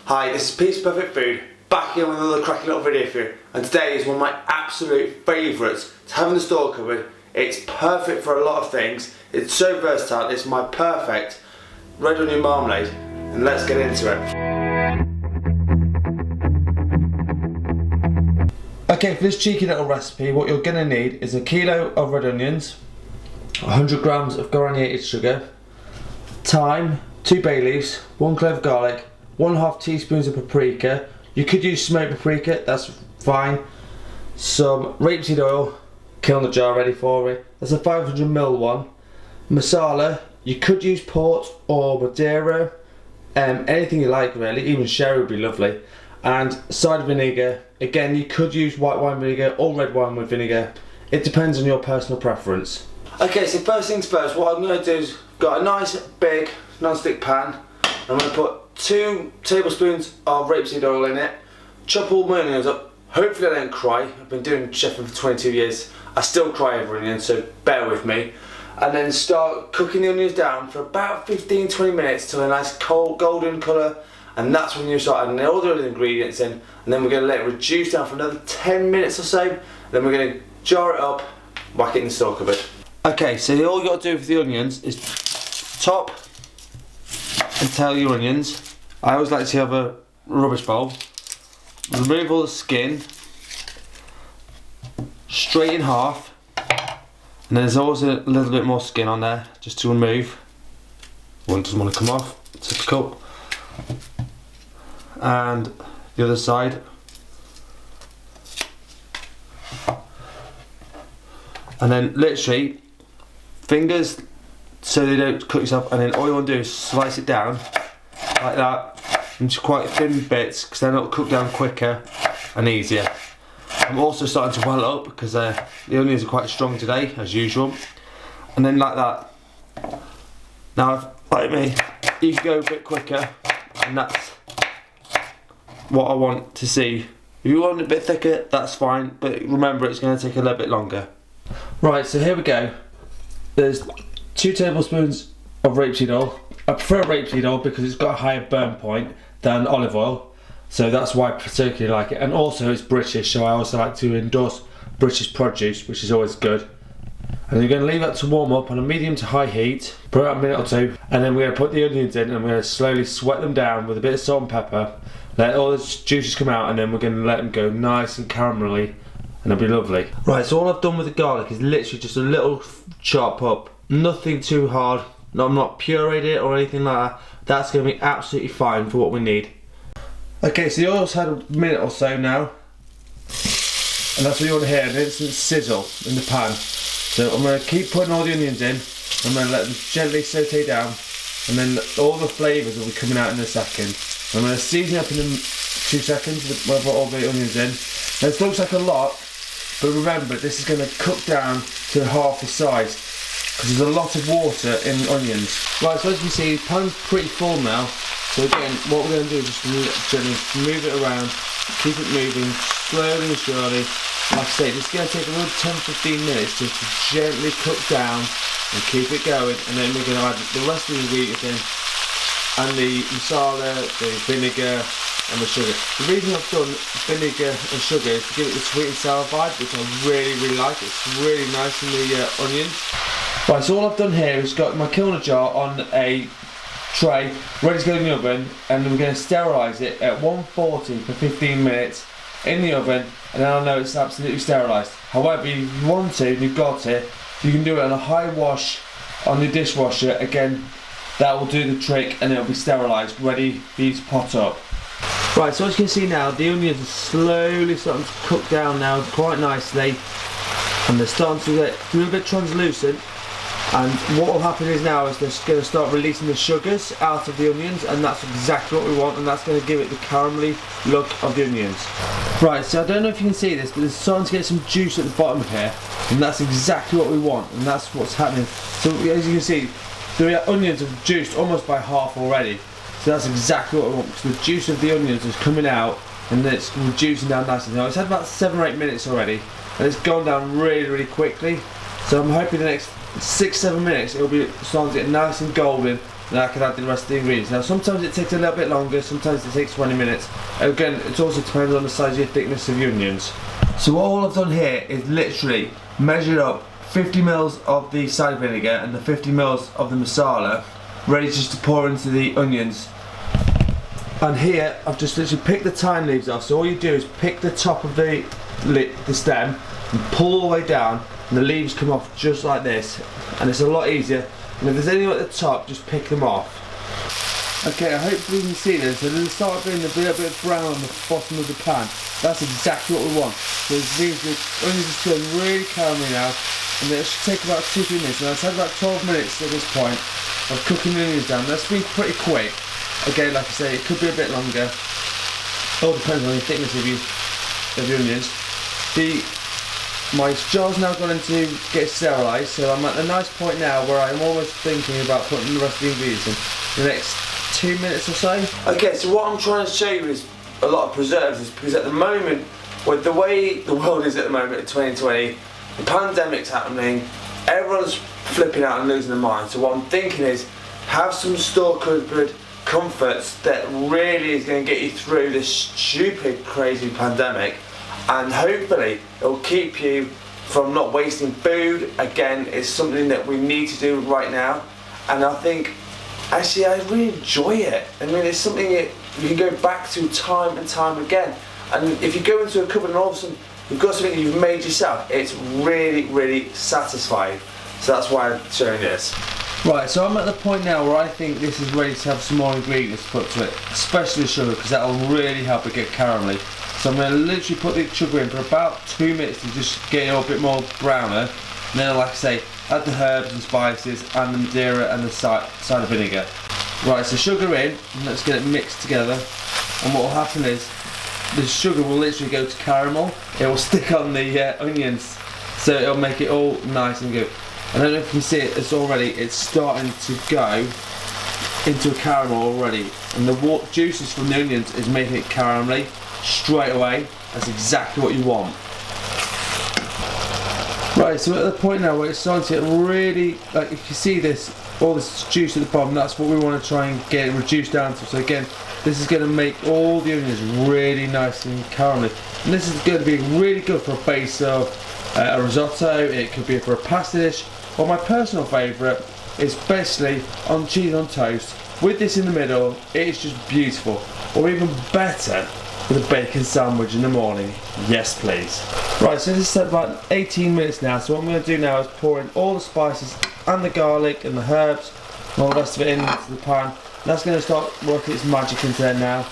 Hi, this is Pete's Perfect Food, back here with another cracking little video for you. And today is one of my absolute favourites to have in the store cupboard. It's perfect for a lot of things. It's so versatile. It's my perfect red onion marmalade. And let's get into it. Okay, for this cheeky little recipe, what you're going to need is a kilo of red onions, 100 grams of granulated sugar, thyme, 2 bay leaves, 1 clove of garlic, 1/2 teaspoons of paprika. You could use smoked paprika, that's fine. Some rapeseed oil, kiln the jar ready for it. That's a 500ml one. Masala, you could use port or Madeira, anything you like really, even sherry would be lovely. And cider vinegar, again you could use white wine vinegar or red wine with vinegar. It depends on your personal preference. Okay, so first things first, what I'm going to do is, got a nice big non-stick pan. I'm going to put 2 tablespoons of rapeseed oil in it, chop all my onions up. Hopefully I don't cry. I've been doing chefing for 22 years. I still cry over onions, so bear with me. And then start cooking the onions down for about 15-20 minutes till a nice cold golden colour, and that's when you start adding all the other ingredients in, and then we're going to let it reduce down for another 10 minutes or so. Then we're going to jar it up, whack it in the store cupboard. Okay, so all you got to do for the onions is top and tail your onions. I always like to have a rubbish bowl. Remove all the skin, straight in half, and then there's always a little bit more skin on there just to remove. One doesn't want to come off, typical. And the other side. And then literally, fingers so they don't cook yourself, and then all you want to do is slice it down like that into quite thin bits, because then it'll cook down quicker and easier. I'm also starting to well up because the onions are quite strong today as usual. And then like that. Now like me, you can go a bit quicker, and that's what I want to see. If you want it a bit thicker, that's fine, but remember it's going to take a little bit longer. Right, so here we go. There's 2 tablespoons of rapeseed oil. I prefer rapeseed oil because it's got a higher burn point than olive oil, so that's why I particularly like it. And also it's British, so I also like to endorse British produce, which is always good. And you're going to leave that to warm up on a medium to high heat for about a minute or 2, and then we're going to put the onions in and we're going to slowly sweat them down with a bit of salt and pepper, let all the juices come out, and then we're going to let them go nice and caramelly, and it'll be lovely. Right, so all I've done with the garlic is literally just a little chop up, nothing too hard. No, I'm not pureed it or anything like that. That's going to be absolutely fine for what we need. Okay, so the oil's had a minute or so now, and that's what you want to hear, an instant sizzle in the pan. So I'm going to keep putting all the onions in. I'm going to let them gently saute down, and then all the flavours will be coming out in a second. I'm going to season up in 2 seconds with all the onions in. Now this looks like a lot, but remember this is going to cook down to half the size, because there's a lot of water in onions. Right, so as you can see, the pan's pretty full now. So again, what we're going to do is just gently move it around, keep it moving slowly and surely. Like I say, this is going to take a good 10-15 minutes just to gently cook down and keep it going. And then we're going to add the rest of the ingredients in, and the masala, the vinegar and the sugar. The reason I've done vinegar and sugar is to give it the sweet and sour vibe, which I really like. It's really nice in the onions. Right, so all I've done here is got my kilner jar on a tray, ready to go in the oven, and we're going to sterilise it at 140 for 15 minutes in the oven, and then I'll know it's absolutely sterilised. However, if you want to, and you've got it, you can do it on a high wash on the dishwasher. Again, that will do the trick, and it'll be sterilised, ready for you to pot up. Right, so as you can see now, the onions are slowly starting to cook down now quite nicely, and they're starting to get a little bit translucent. And what will happen is now is they're going to start releasing the sugars out of the onions, and that's exactly what we want, and that's going to give it the caramelly look of the onions. Right, so I don't know if you can see this, but there's starting to get some juice at the bottom of here, and that's exactly what we want, and that's what's happening. So as you can see, the onions have juiced almost by half already, so that's exactly what we want, because the juice of the onions is coming out, and then it's reducing down nicely. Now it's had about 7 or 8 minutes already, and it's gone down really quickly, so I'm hoping the next 6-7 minutes it'll be starting to get nice and golden, then I can add the rest of the ingredients. Now sometimes it takes a little bit longer, sometimes it takes 20 minutes. Again, it also depends on the size of your thickness of your onions. So all I've done here is literally measured up 50 ml of the cider vinegar and the 50 ml of the masala, ready just to pour into the onions. And here I've just literally picked the thyme leaves off, so all you do is pick the top of the stem and pull all the way down, and the leaves come off just like this, and it's a lot easier. And if there's any at the top, just pick them off. Okay, hopefully you can see this, so they'll start being a little bit brown on the bottom of the pan. That's exactly what we want. So these onions are turning really caramelly now, and it should take about 2-3 minutes. And I've had about 12 minutes at this point of cooking the onions down. That's been pretty quick. Again, like I say, it could be a bit longer. All depends on the thickness of your onions. My jar's now gone into get sterilised, so I'm at the nice point now where I'm almost thinking about putting the rest of the ingredients in the next 2 minutes or so. Okay, so what I'm trying to show you is a lot of preservatives, because at the moment, with the way the world is at the moment in 2020, the pandemic's happening, everyone's flipping out and losing their mind. So what I'm thinking is, have some store cupboard comforts that really is going to get you through this stupid, crazy pandemic, and hopefully it'll keep you from not wasting food. Again, it's something that we need to do right now, and I think actually I really enjoy it. I mean, it's something that you can go back to time and time again, and if you go into a cupboard and all of a sudden you've got something that you've made yourself, it's really, really satisfying. So that's why I'm showing this. Right, so I'm at the point now where I think this is ready to have some more ingredients put to it, especially sugar, because that will really help it get caramelly. So I'm going to literally put the sugar in for about 2 minutes to just get it a little bit more browner. And then, like I say, add the herbs and spices and the Madeira and the cider vinegar. Right, so sugar in, and let's get it mixed together. And what will happen is, the sugar will literally go to caramel. It will stick on the onions, so it'll make it all nice and good. I don't know if you can see it, it's starting to go into a caramel already. And the juices from the onions is making it caramelly straight away. That's exactly what you want. Right, so at the point now where it's starting to get really, like if you see this, all this juice at the bottom, that's what we want to try and get it reduced down to. So again, this is going to make all the onions really nice and caramelly. And this is going to be really good for a base of a risotto, it could be for a pasta dish, or my personal favourite is basically on cheese on toast. With this in the middle, it's just beautiful. Or even better, with a bacon sandwich in the morning. Yes please. Right, so this is about 18 minutes now, so what I'm going to do now is pour in all the spices and the garlic and the herbs and all the rest of it into the pan. And that's going to start working its magic into there now.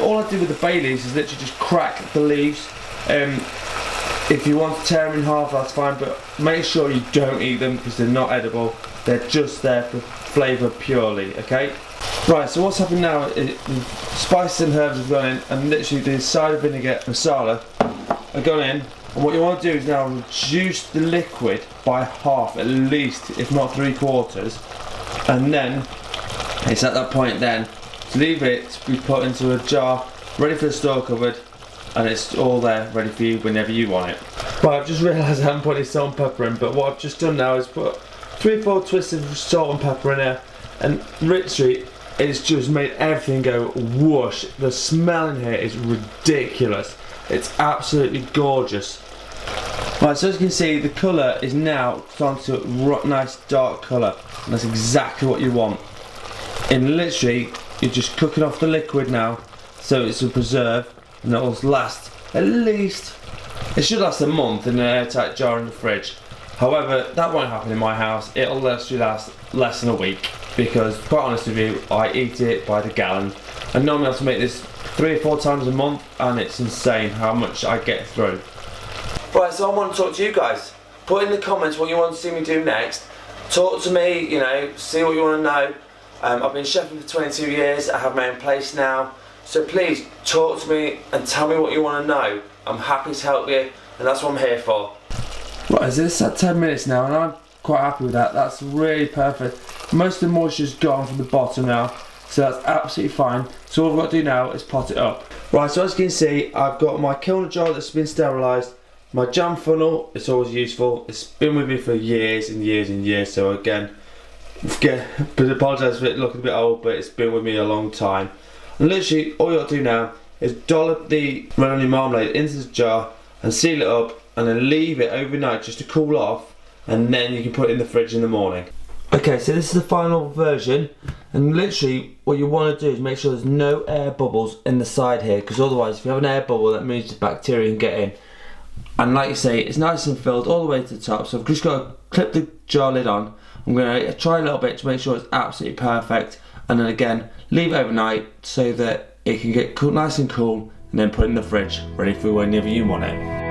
All I do with the bay leaves is literally just crack the leaves. If you want to tear them in half, that's fine, but make sure you don't eat them because they're not edible. They're just there for flavour purely, okay? Right, so what's happened now is the spices and herbs have gone in, and literally the cider vinegar masala have gone in, and what you want to do is now reduce the liquid by half at least, if not 3/4, and then it's at that point then to leave it to be put into a jar ready for the store cupboard, and it's all there ready for you whenever you want it. Right, I've just realised I haven't put any salt and pepper in, but what I've just done now is put 3/4 twists of salt and pepper in there, and literally it's just made everything go whoosh. The smell in here is ridiculous. It's absolutely gorgeous. Right, so as you can see, the colour is now starting to a nice dark colour, and that's exactly what you want. And literally, you're just cooking off the liquid now, so it's a preserve, and it will last at least, it should last a month in an airtight jar in the fridge. However, that won't happen in my house. It'll literally last less than a week, because quite honest with you, I eat it by the gallon. I normally have to make this 3 or 4 times a month, and it's insane how much I get through. Right, so I want to talk to you guys. Put in the comments what you want to see me do next. Talk to me, you know, see what you want to know. I've been chefing for 22 years, I have my own place now. So please, talk to me and tell me what you want to know. I'm happy to help you, and that's what I'm here for. Right, so this is at 10 minutes now, and I'm quite happy with that. That's really perfect. Most of the moisture's gone from the bottom now, so that's absolutely fine. So all I've got to do now is pot it up. Right, so as you can see, I've got my kiln jar that's been sterilised. My jam funnel, it's always useful. It's been with me for years and years and years, so again, but apologise for it looking a bit old, but it's been with me a long time. And literally, all you got to do now is dollop the red onion marmalade into the jar and seal it up, and then leave it overnight just to cool off, and then you can put it in the fridge in the morning. Okay, so this is the final version, and literally what you want to do is make sure there's no air bubbles in the side here, because otherwise if you have an air bubble, that means the bacteria can get in. And like you say, it's nice and filled all the way to the top, so I've just got to clip the jar lid on. I'm going to try a little bit to make sure it's absolutely perfect, and then again leave it overnight so that it can get nice and cool, and then put it in the fridge ready for whenever you want it.